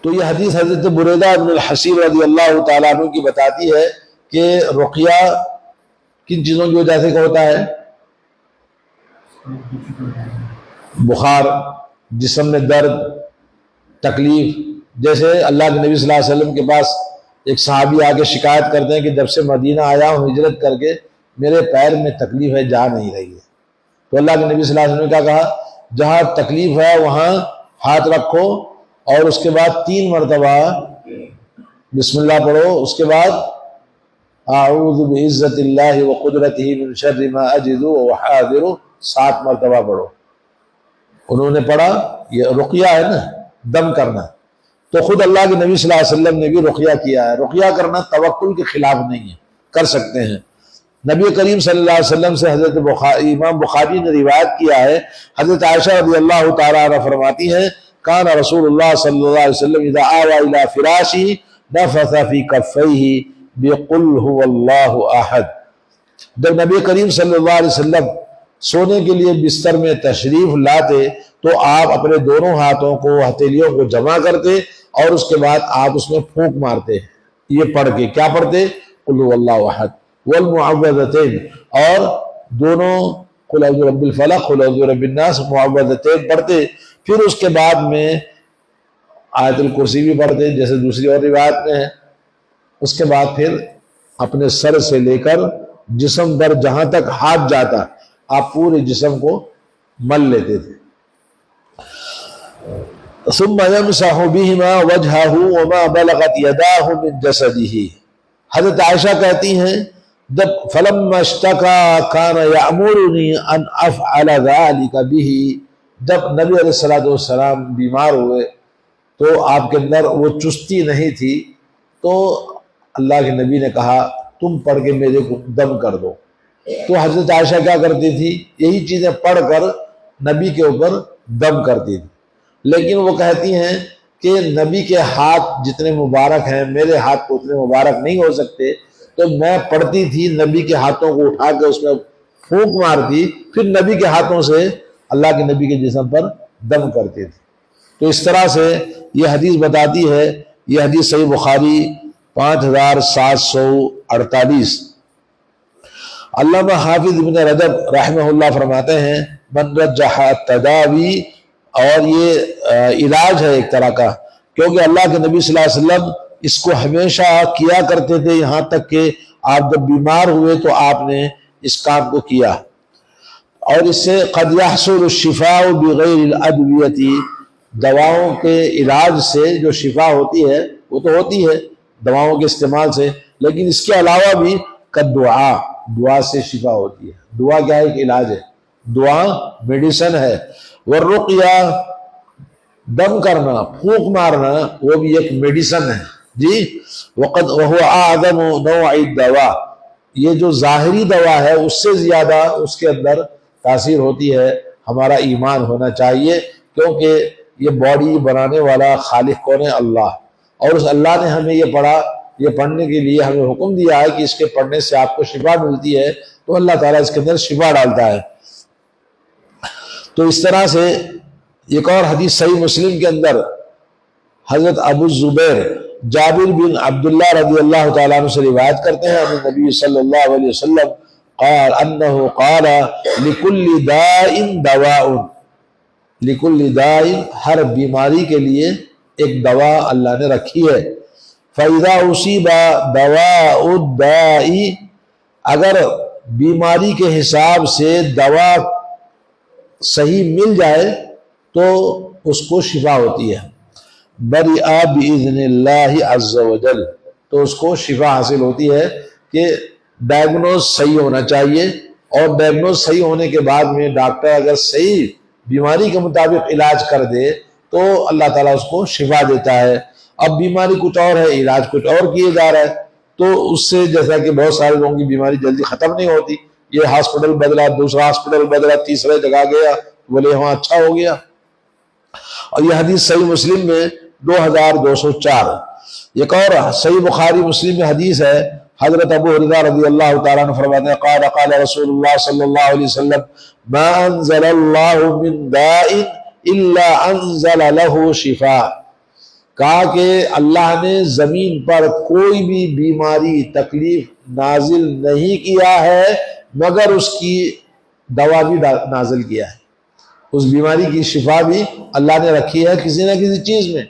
تو یہ حدیث حضرت بریدہ بن الحصیب رضی اللہ تعالیٰ عنہ کی بتاتی ہے کہ رقیہ کن چیزوں کی وجہ سے ہوتا ہے؟ بخار، جسم میں درد، تکلیف. جیسے اللہ کے نبی صلی اللہ علیہ وسلم کے پاس ایک صحابی آ کے شکایت کرتے ہیں کہ جب سے مدینہ آیا ہوں ہجرت کر کے میرے پیر میں تکلیف ہے، جا نہیں رہی ہے. تو اللہ کے نبی صلی اللہ علیہ وسلم نے کیا کہا؟ جہاں تکلیف ہے وہاں ہاتھ رکھو اور اس کے بعد 3 مرتبہ بسم اللہ پڑھو، اس کے بعد اعوذ بعزت اللہ وقدرتہ من شر ما اجد واحاذر 7 مرتبہ پڑھو. انہوں نے پڑھا. یہ رقیہ ہے نا، دم کرنا. تو خود اللہ کے نبی صلی اللہ علیہ وسلم نے بھی رقیہ کیا ہے. رقیہ کرنا توکل کے خلاف نہیں ہے، کر سکتے ہیں. نبی کریم صلی اللہ علیہ وسلم سے حضرت امام بخاری نے روایت کیا ہے، حضرت عائشہ رضی اللہ تعالیٰ عنہ فرماتی ہیں کان رسول اللہ صلی اللہ علیہ وسلم اذا آوى الى فراشہ نفث فی کفیہ بقل هو اللہ احد. جب نبی کریم صلی اللہ علیہ وسلم سونے کے لیے بستر میں تشریف لاتے تو آپ اپنے دونوں ہاتھوں کو، ہتھیلیوں کو جمع کرتے اور اس کے بعد آپ اس میں پھونک مارتے. یہ پڑھ کے کیا پڑھتے؟ قل هو اللہ احد والمعوذتین، اور دونوں قل اعوذ برب الفلق قل اعوذ برب الناس معوذتین پڑھتے. پھر اس کے بعد میں آیت الکرسی بھی پڑھتے جیسے دوسری اور روایت میں ہے. اس کے بعد پھر اپنے سر سے لے کر جسم پر جہاں تک ہاتھ جاتا آپ پورے جسم کو مل لیتے تھے. ثم يمسح بهما وجهه وما بلغت يداه من جسده. حضرت عائشہ کہتی ہیں جب فلما اشتكى كان يأمرني ان افعل ذلك به. جب نبی علیہ السلام بیمار ہوئے تو آپ کے اندر وہ چستی نہیں تھی، تو اللہ کے نبی نے کہا تم پڑھ کے میرے کو دم کر دو. تو حضرت عائشہ کیا کرتی تھی؟ یہی چیزیں پڑھ کر نبی کے اوپر دم کرتی تھی. لیکن وہ کہتی ہیں کہ نبی کے ہاتھ جتنے مبارک ہیں میرے ہاتھ کو اتنے مبارک نہیں ہو سکتے، تو میں پڑھتی تھی نبی کے ہاتھوں کو اٹھا کے اس میں پھونک مارتی، پھر نبی کے ہاتھوں سے اللہ کے نبی کے جسم پر دم کرتی تھی. تو اس طرح سے یہ حدیث بتاتی ہے. یہ حدیث صحیح بخاری 5748. علامہ حافظ ابن رجب رحمہ اللہ فرماتے ہیں من رجح التداوی، اور یہ علاج ہے ایک طرح کا، کیونکہ اللہ کے نبی صلی اللہ علیہ وسلم اس کو ہمیشہ کیا کرتے تھے، یہاں تک کہ آپ جب بیمار ہوئے تو آپ نے اس کام کو کیا. اور اس سے قد یحصل الشفاء بغیر الادویہ، دواؤں کے علاج سے جو شفا ہوتی ہے وہ تو ہوتی ہے دواؤں کے استعمال سے، لیکن اس کے علاوہ بھی دعا، دعا سے شفا ہوتی ہے. دعا کیا ہے؟ ایک علاج ہے. دعا میڈیسن ہے. والرقیہ دم کرنا، پھونک مارنا، وہ بھی ایک میڈیسن ہے. جی وقد وهو اعظم نوع الدواء، یہ جو ظاہری دوا ہے اس سے زیادہ اس کے اندر تاثیر ہوتی ہے. ہمارا ایمان ہونا چاہیے، کیونکہ یہ باڈی بنانے والا خالق کون ہے؟ اللہ. اور اس اللہ نے ہمیں یہ پڑھا، یہ پڑھنے کے لیے ہمیں حکم دیا ہے کہ اس کے پڑھنے سے آپ کو شفا ملتی ہے، تو اللہ تعالیٰ اس کے اندر شفا ڈالتا ہے. تو اس طرح سے ایک اور حدیث صحیح مسلم کے اندر حضرت ابو الزبیر جابر بن عبداللہ رضی اللہ تعالیٰ عنہ سے روایت کرتے ہیں ان نبی صلی اللہ علیہ وسلم قال انہ قال لکل داء دواء، لکل داء ہر بیماری کے لیے ایک دوا اللہ نے رکھی ہے. فاذا اصیب دواء الداء، اگر بیماری کے حساب سے دوا صحیح مل جائے تو اس کو شفا ہوتی ہے. برئ باذن اللہ عز وجل، تو اس کو شفا حاصل ہوتی ہے کہ ڈائگنوز صحیح ہونا چاہیے، اور ڈائگنوز صحیح ہونے کے بعد میں ڈاکٹر اگر صحیح بیماری کے مطابق علاج کر دے تو اللہ تعالیٰ اس کو شفا دیتا ہے. اب بیماری کچھ اور ہے، علاج کچھ اور کیے جا رہا ہے، تو اس سے جیسا کہ بہت سارے لوگوں کی بیماری جلدی ختم نہیں ہوتی. یہ ہاسپٹل بدلا، دوسرا ہاسپٹل بدلا، تیسرے جگہ گیا، بولے وہاں اچھا ہو گیا. اور یہ حدیث صحیح مسلم میں 2204. ایک اور صحیح بخاری مسلم میں حدیث ہے، حضرت ابو ہریرہ رضی اللہ تعالیٰ عنہ فرماتے ہیں قال قال رسول اللہ صلی اللہ علیہ وسلم ما انزل اللہ من داء الا انزل له شفاء. کہا کہ اللہ نے زمین پر کوئی بھی بیماری تکلیف نازل نہیں کیا ہے مگر اس کی دوا بھی نازل کیا ہے، اس بیماری کی شفا بھی اللہ نے رکھی ہے کسی نہ کسی چیز میں۔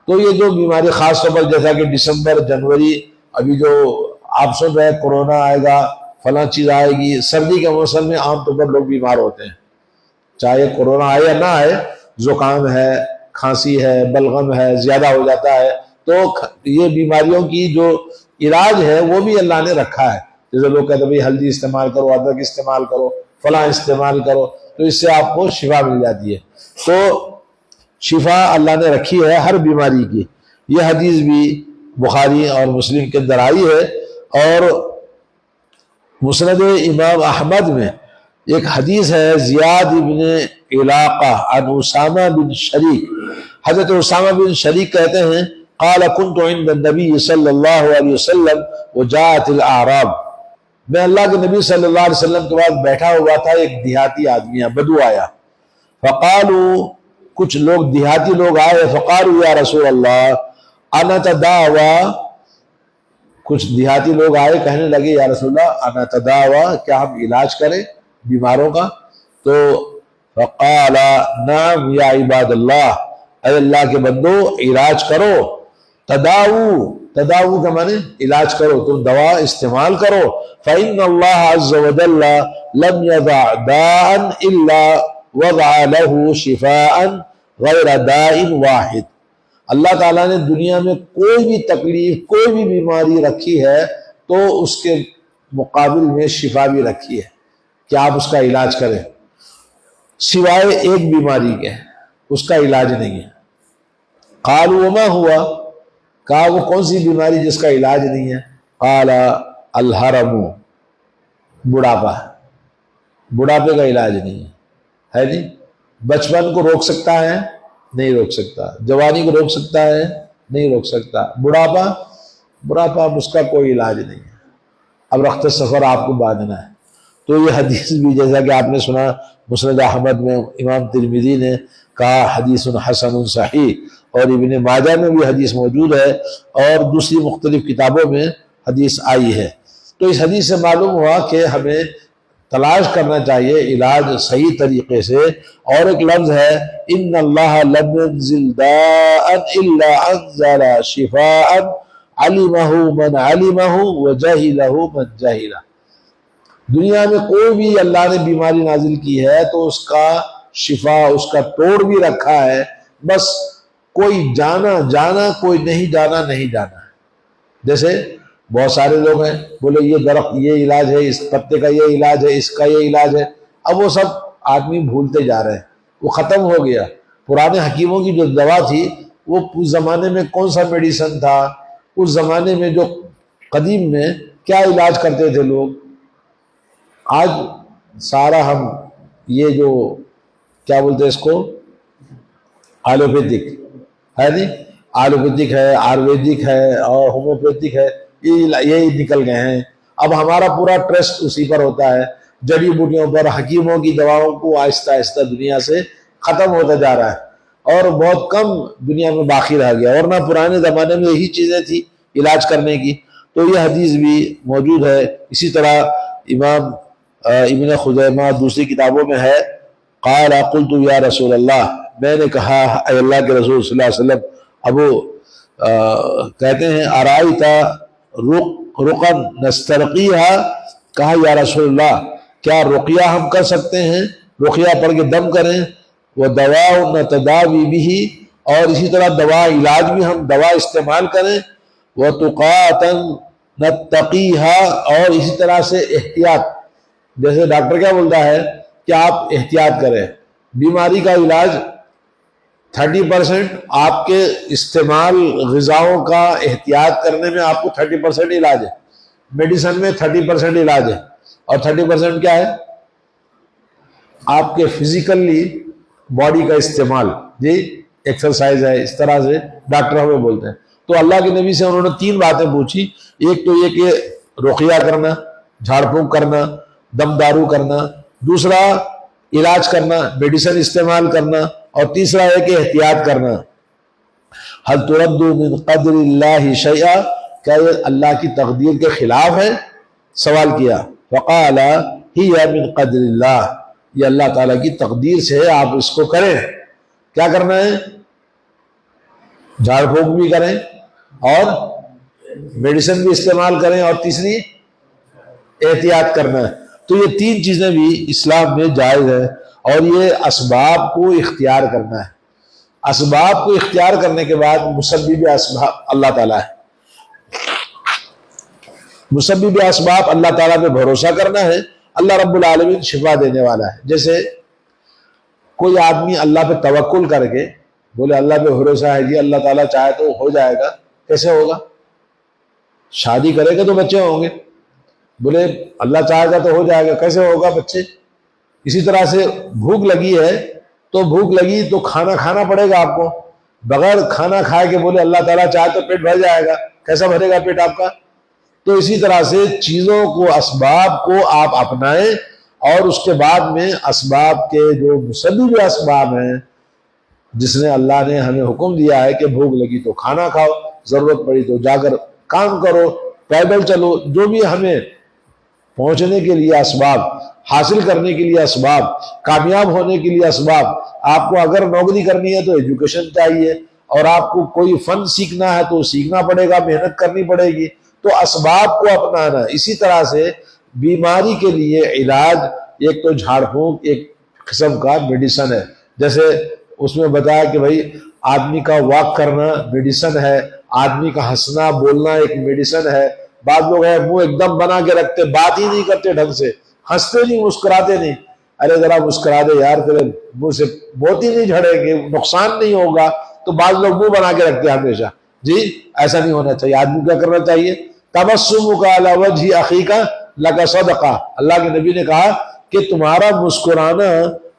تو یہ جو بیماری خاص طور پر جیسا کہ دسمبر جنوری ابھی جو آپ سن رہے ہیں کورونا آئے گا فلاں چیز آئے گی، سردی کے موسم میں عام طور پر لوگ بیمار ہوتے ہیں، چاہے کورونا آئے یا نہ آئے، زکام ہے، کھانسی ہے، بلغم ہے، زیادہ ہو جاتا ہے، تو یہ بیماریوں کی جو علاج ہے وہ بھی اللہ نے رکھا ہے۔ جیسے لوگ کہتے ہیں بھائی ہلدی استعمال کرو، ادرک استعمال کرو، فلاں استعمال کرو، تو اس سے آپ کو شفا مل جاتی ہے۔ تو شفا اللہ نے رکھی ہے ہر بیماری کی۔ یہ حدیث بھی بخاری اور مسلم کے اندر آئی ہے، اور مسند امام احمد میں ایک حدیث ہے زیاد ابن علاقہ عن اسامہ بن شریک، حضرت اسامہ بن شریک کہتے ہیں قال كنت عند النبی صلی اللہ علیہ وسلم وجاءت الاعراب، میں اللہ کے نبی صلی اللہ علیہ وسلم کے بعد بیٹھا ہوا تھا، ایک دیہاتی آدمی بدو آیا، فقالوا، کچھ لوگ دیہاتی لوگ آئے، فقالوا یا رسول اللہ انا تداوى، کچھ دیہاتی لوگ آئے کہنے لگے یا رسول اللہ انا تداوى، کیا ہم علاج کریں بیماروں کا؟ تو فقال نعم یا عباد اللہ، اے اللہ کے بندو علاج کرو، تداؤ کا معنی علاج کرو، تم دوا استعمال کرو، فإن اللہ عز وجل لم يضع داء الا وضع له شفاء غیر داء واحد، اللہ تعالیٰ نے دنیا میں کوئی بھی تکلیف کوئی بھی بیماری رکھی ہے تو اس کے مقابل میں شفا بھی رکھی ہے کہ آپ اس کا علاج کریں، سوائے ایک بیماری کے اس کا علاج نہیں ہے۔ قالوا وما ہوا، کہا وہ کون سی بیماری جس کا علاج نہیں ہے؟ قال الحرم، بڑھاپا، بڑھاپے کا علاج نہیں ہے جی۔ بچپن کو روک سکتا ہے؟ نہیں روک سکتا۔ جوانی کو روک سکتا ہے؟ نہیں روک سکتا۔ بڑھاپا اب اس کا کوئی علاج نہیں ہے، اب رخت سفر آپ کو باندھنا ہے۔ تو یہ حدیث بھی جیسا کہ آپ نے سنا مسند احمد میں امام ترمذی نے کہا حدیث حسن صحیح، اور ابن ماجہ میں بھی حدیث موجود ہے، اور دوسری مختلف کتابوں میں حدیث آئی ہے۔ تو اس حدیث سے معلوم ہوا کہ ہمیں تلاش کرنا چاہیے علاج صحیح طریقے سے۔ اور ایک لفظ ہے ان اللہ لم ينزل داء الا انزل شفاء علمہ من علمہ وجہلہ من جہلہ، دنیا میں کوئی بھی اللہ نے بیماری نازل کی ہے تو اس کا شفا، اس کا توڑ بھی رکھا ہے، بس کوئی جانا کوئی نہیں جانا۔ جیسے بہت سارے لوگ ہیں بولے یہ درخت یہ علاج ہے، اس پتے کا یہ علاج ہے، اس کا یہ علاج ہے، اب وہ سب آدمی بھولتے جا رہے ہیں، وہ ختم ہو گیا۔ پرانے حکیموں کی جو دوا تھی وہ اس زمانے میں کون سا میڈیسن تھا، اس زمانے میں جو قدیم میں کیا علاج کرتے تھے لوگ، آج سارا ہم یہ جو کیا بولتے ہیں اس کو ایلوپیتھک ہے نہیں، ایلوپیتھک ہے، آیورویدک ہے اور ہومیوپیتھک ہے، یہ نکل گئے ہیں۔ اب ہمارا پورا ٹرسٹ اسی پر ہوتا ہے، جڑی بوٹیوں پر، حکیموں کی دواؤں کو آہستہ آہستہ دنیا سے ختم ہوتا جا رہا ہے اور بہت کم دنیا میں باقی رہ گیا، ورنہ پرانے زمانے میں یہی چیزیں تھی علاج کرنے کی۔ تو یہ حدیث بھی موجود ہے۔ اسی طرح امام ابن خزیمہ دوسری کتابوں میں ہے قال قلت یا رسول اللہ، میں نے کہا اے اللہ کے رسول صلی اللہ علیہ وسلم، ابو کہتے ہیں ارائیتا رقن نسترقیہا، کہا یا رسول اللہ کیا رقیہ ہم کر سکتے ہیں، رقیہ پڑھ کے دم کریں، وہ دوا نتداوی بھی، اور اسی طرح دوا علاج بھی ہم دوا استعمال کریں، وہ تقاتا نتقیہا، اور اسی طرح سے احتیاط، جیسے ڈاکٹر کیا بولتا ہے کہ آپ احتیاط کریں، بیماری کا علاج 30% آپ کے استعمال غذاؤں کا احتیاط کرنے میں آپ کو 30% علاج ہے، میڈیسن میں 30% علاج ہے، اور 30% کیا ہے آپ کے فزیکلی باڈی کا استعمال، جی ایکسرسائز ہے، اس طرح سے ڈاکٹر ہمیں بولتے ہیں۔ تو اللہ کے نبی سے انہوں نے 3 باتیں پوچھی، ایک تو یہ کہ رقیہ کرنا، جھاڑ پھونک کرنا، دم دارو کرنا، دوسرا علاج کرنا، میڈیسن استعمال کرنا، اور تیسرا ہے کہ احتیاط کرنا۔ حل ترد من قدر اللہ شیئا، کیا یہ اللہ کی تقدیر کے خلاف ہے؟ سوال کیا. فقال ہی من قدر اللہ، یہ اللہ تعالیٰ کی تقدیر سے ہے، آپ اس کو کریں. کیا کرنا ہے؟ جھاڑ پھونک بھی کریں اور میڈیسن بھی استعمال کریں، اور تیسری احتیاط کرنا ہے. تو یہ تین چیزیں بھی اسلام میں جائز ہے، اور یہ اسباب کو اختیار کرنا ہے. اسباب کو اختیار کرنے کے بعد مسبب اسباب اللہ تعالیٰ ہے. مسبب اسباب اللہ تعالیٰ پہ بھروسہ کرنا ہے. اللہ رب العالمین شفا دینے والا ہے. جیسے کوئی آدمی اللہ پہ توکل کر کے بولے اللہ پہ بھروسہ ہے جی اللہ تعالیٰ چاہے تو ہو جائے گا. کیسے ہوگا؟ شادی کرے گا تو بچے ہوں گے. بولے اللہ چاہے گا تو ہو جائے گا. کیسے ہوگا بچے؟ اسی طرح سے بھوک لگی ہے تو بھوک لگی تو کھانا کھانا پڑے گا آپ کو. بغیر کھانا کھائے کے بولے اللہ تعالیٰ چاہے تو پیٹ بھر جائے گا. کیسا بھرے گا پیٹ آپ کا؟ تو اسی طرح سے چیزوں کو، اسباب کو آپ اپنائیں، اور اس کے بعد میں اسباب کے جو مسبب اسباب ہیں، جس نے اللہ نے ہمیں حکم دیا ہے کہ بھوک لگی تو کھانا کھاؤ، ضرورت پڑی تو جا کر کام کرو، پیدل چلو، جو بھی ہمیں پہنچنے کے لیے اسباب، حاصل کرنے کے لیے اسباب، کامیاب ہونے کے لیے اسباب. آپ کو اگر نوکری کرنی ہے تو ایجوکیشن چاہیے، اور آپ کو کوئی فن سیکھنا ہے تو سیکھنا پڑے گا، محنت کرنی پڑے گی. تو اسباب کو اپنانا. اسی طرح سے بیماری کے لیے علاج ایک تو جھاڑ پھونک ایک قسم کا میڈیسن ہے. جیسے اس میں بتایا کہ بھائی آدمی کا واک کرنا میڈیسن ہے، آدمی کا ہنسنا بولنا ایک میڈیسن ہے. بعض لوگ ہیں منہ ایک دم بنا کے رکھتے، بات ہی نہیں کرتے ڈھنگ سے، ہنستے نہیں، مسکراتے نہیں. ارے ذرا مسکرا دے یار، تیرے منہ سے موتی نہیں جھڑیں گے، نقصان نہیں ہوگا. تو بعض لوگ منہ بنا کے رکھتے ہیں ہمیشہ. جی ایسا نہیں ہونا چاہیے. آدمی کیا کرنا چاہیے؟ تبسمک علی وجہ اخیک لک صدقہ. اللہ کے نبی نے کہا کہ تمہارا مسکرانا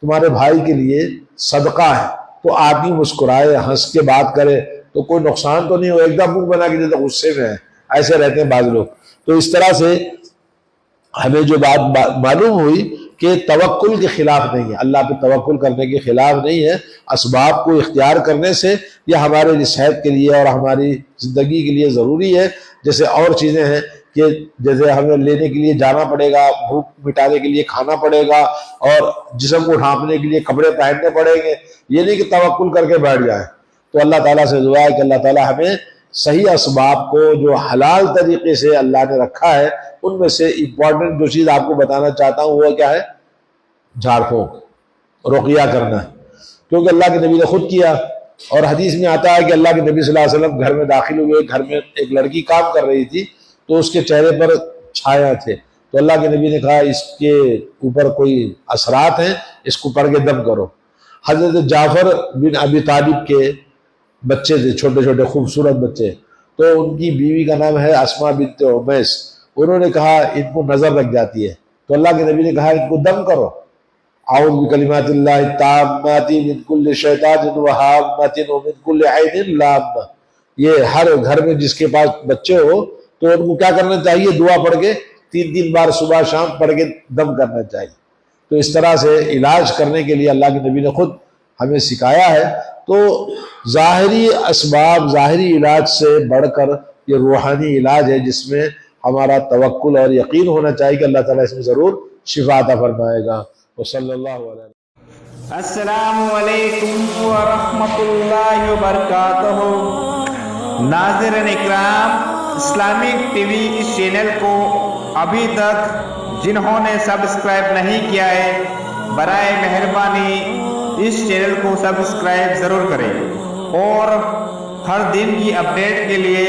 تمہارے بھائی کے لیے صدقہ ہے. تو آدمی مسکرائے، ہنس کے بات کرے تو کوئی نقصان تو نہیں ہو. ایک دم منہ بنا کے جیسے غصے میں ہے، ایسے رہتے ہیں بعض لوگ. تو اس طرح سے ہمیں جو بات معلوم ہوئی کہ توکل کے خلاف نہیں ہے، اللہ پہ توکل کرنے کے خلاف نہیں ہے. اسباب کو اختیار کرنے سے یہ ہمارے لیے صحت کے لیے اور ہماری زندگی کے لیے ضروری ہے. جیسے اور چیزیں ہیں کہ جیسے ہمیں لینے کے لیے جانا پڑے گا، بھوک مٹانے کے لیے کھانا پڑے گا، اور جسم کو ڈھانپنے کے لیے کپڑے پہننے پڑیں گے. یہ نہیں کہ توکل کر کے بیٹھ جائیں. تو اللہ تعالیٰ سے دعا ہے کہ اللہ تعالیٰ ہمیں صحیح اسباب کو جو حلال طریقے سے اللہ نے رکھا ہے، ان میں سے امپورٹنٹ جو چیز آپ کو بتانا چاہتا ہوں وہ کیا ہے؟ جھاڑ پھونک، رقیہ کرنا. کیونکہ اللہ کے نبی نے خود کیا، اور حدیث میں آتا ہے کہ اللہ کے نبی صلی اللہ علیہ وسلم گھر میں داخل ہوئے، گھر میں ایک لڑکی کام کر رہی تھی تو اس کے چہرے پر چھایا تھے. تو اللہ کے نبی نے کہا اس کے اوپر کوئی اثرات ہیں، اس کو پڑھ کے دم کرو. حضرت جعفر بن ابی طالب کے بچے تھے، چھوٹے چھوٹے خوبصورت بچے. تو ان کی بیوی کا نام ہے اسماء بنت عمیس. انہوں نے کہا ان کو نظر لگ جاتی ہے. تو اللہ کے نبی نے کہا ان کو دم کرو. اعوذ بکلمات اللہ التامات من کل شیطان وہامۃ ومن کل عین لامہ. یہ ہر گھر میں جس کے پاس بچے ہو تو ان کو کیا کرنا چاہیے؟ دعا پڑھ کے 3 بار صبح شام پڑھ کے دم کرنا چاہیے. تو اس طرح سے علاج کرنے کے لیے اللہ کے نبی نے خود ہمیں سکھایا ہے. تو ظاہری اسباب، ظاہری علاج سے بڑھ کر یہ روحانی علاج ہے جس میں ہمارا توکل اور یقین ہونا چاہیے کہ اللہ تعالیٰ اس میں ضرور شفا عطا فرمائے گا. وصلی اللہ علیہ وسلم. السلام علیکم ورحمۃ اللہ وبرکاتہ. ناظرین اکرام، اسلامک ٹی وی اس چینل کو ابھی تک جنہوں نے سبسکرائب نہیں کیا ہے، برائے مہربانی اس چینل کو سبسکرائب ضرور کریں، اور ہر دن کی اپڈیٹ کے لیے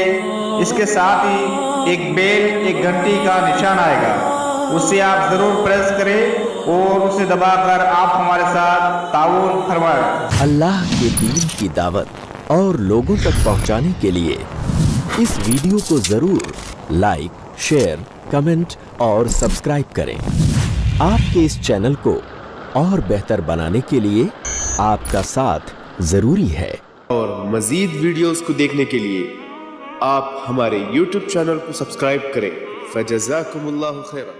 اس کے ساتھ ہی ایک بیل، ایک گھنٹی کا نشان آئے گا، اسے آپ ضرور پریس کریں اور اسے دبا کر آپ ہمارے ساتھ تعاون فرمائیں. اللہ کے دین کی دعوت اور لوگوں تک پہنچانے کے لیے اس ویڈیو کو ضرور لائک، شیئر، کمنٹ اور سبسکرائب کریں. آپ کے اس چینل کو اور بہتر بنانے کے لیے آپ کا ساتھ ضروری ہے. اور مزید ویڈیوز کو دیکھنے کے لیے آپ ہمارے YouTube چینل کو سبسکرائب کریں. فجزاکم اللہ خیرا.